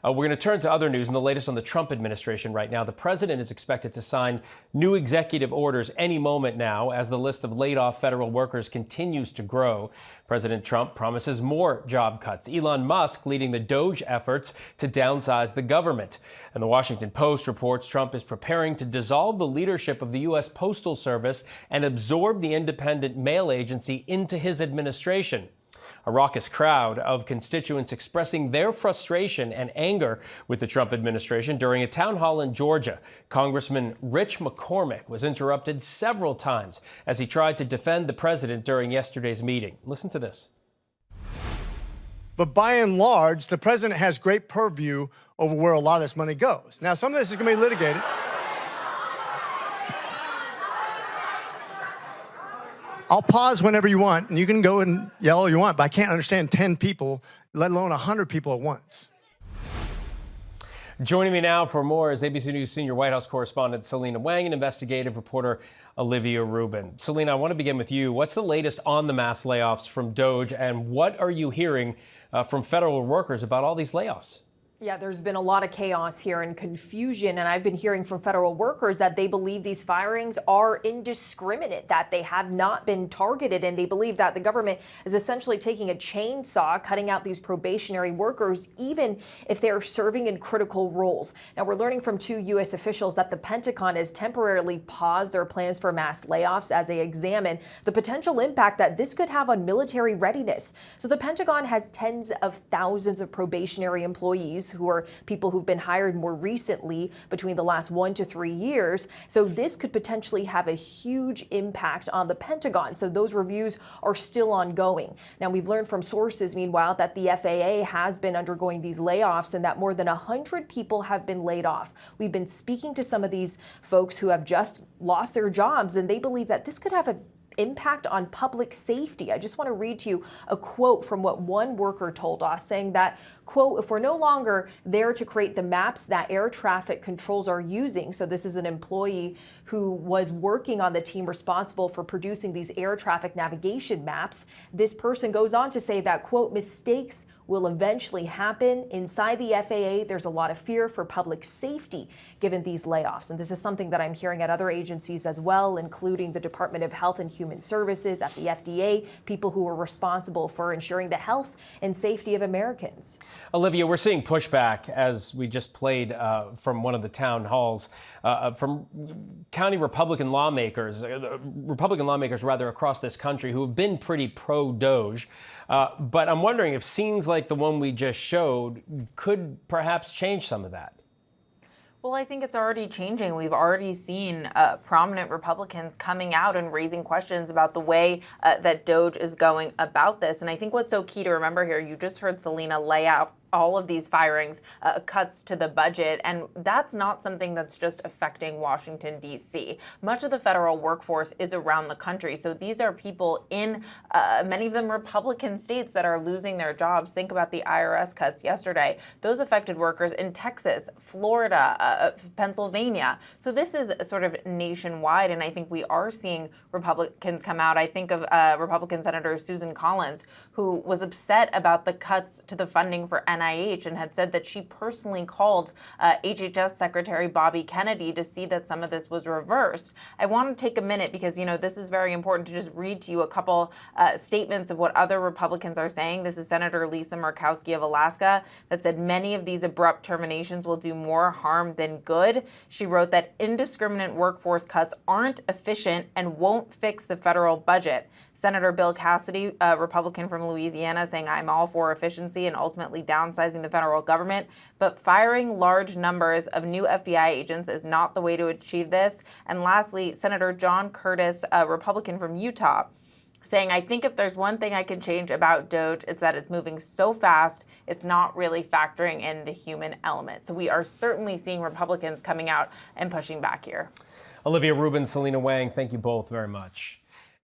We're going to turn to other news and the latest on the Trump administration right now. The president is expected to sign new executive orders any moment now as the list of laid-off federal workers continues to grow. President Trump promises more job cuts. Elon Musk leading the DOGE efforts to downsize the government. And the Washington Post reports Trump is preparing to dissolve the leadership of the U.S. Postal Service and absorb the independent mail agency into his administration. A raucous crowd of constituents expressing their frustration and anger with the Trump administration during a town hall in Georgia. Congressman Rich McCormick was interrupted several times as he tried to defend the president during yesterday's meeting. Listen to this. But by and large, the president has great purview over where a lot of this money goes. Now, some of this is going to be litigated. I'll pause whenever you want, and you can go and yell all you want, but I can't understand 10 people, let alone 100 people at once. Joining me now for more is ABC News senior White House correspondent Selena Wang and investigative reporter Olivia Rubin. Selena, I want to begin with you. What's the latest on the mass layoffs from DOGE, and what are you hearing from federal workers about all these layoffs? Yeah, there's been a lot of chaos here and confusion, and I've been hearing from federal workers that they believe these firings are indiscriminate, that they have not been targeted, and they believe that the government is essentially taking a chainsaw, cutting out these probationary workers, even if they are serving in critical roles. Now, we're learning from two U.S. officials that the Pentagon has temporarily paused their plans for mass layoffs as they examine the potential impact that this could have on military readiness. So the Pentagon has tens of thousands of probationary employees who are people who've been hired more recently between the last 1 to 3 years. So this could potentially have a huge impact on the Pentagon. So those reviews are still ongoing. Now, we've learned from sources, meanwhile, that the FAA has been undergoing these layoffs and that more than 100 people have been laid off. We've been speaking to some of these folks who have just lost their jobs, and they believe that this could have an impact on public safety. I just want to read to you a quote from what one worker told us, saying that, quote, "If we're no longer there to create the maps that air traffic controls are using," so this is an employee who was working on the team responsible for producing these air traffic navigation maps. This person goes on to say that, quote, "Mistakes will eventually happen. Inside the FAA, there's a lot of fear for public safety given these layoffs." And this is something that I'm hearing at other agencies as well, including the Department of Health and Human Services, at the FDA, people who are responsible for ensuring the health and safety of Americans. Olivia, we're seeing pushback, as we just played from one of the town halls, from county Republican lawmakers across this country who have been pretty pro-DOGE. But I'm wondering if scenes like the one we just showed could perhaps change some of that. Well, I think it's already changing. We've already seen prominent Republicans coming out and raising questions about the way that DOGE is going about this. And I think what's so key to remember here, you just heard Selena lay out all of these firings, cuts to the budget, and that's not something that's just affecting Washington, D.C. Much of the federal workforce is around the country, so these are people in many of them Republican states that are losing their jobs. Think about the IRS cuts yesterday. Those affected workers in Texas, Florida, Pennsylvania. So this is sort of nationwide, and I think we are seeing Republicans come out. I think of Republican Senator Susan Collins, who was upset about the cuts to the funding for NIH and had said that she personally called HHS Secretary Bobby Kennedy to see that some of this was reversed. I want to take a minute because, you know, this is very important to just read to you a couple statements of what other Republicans are saying. This is Senator Lisa Murkowski of Alaska that said many of these abrupt terminations will do more harm than good. She wrote that indiscriminate workforce cuts aren't efficient and won't fix the federal budget. Senator Bill Cassidy, a Republican from Louisiana, saying, "I'm all for efficiency and ultimately downsizing the federal government, but firing large numbers of new FBI agents is not the way to achieve this." And lastly, Senator John Curtis, a Republican from Utah, saying, "I think if there's one thing I can change about DOGE, it's that it's moving so fast, it's not really factoring in the human element." So we are certainly seeing Republicans coming out and pushing back here. Olivia Rubin, Selena Wang, thank you both very much.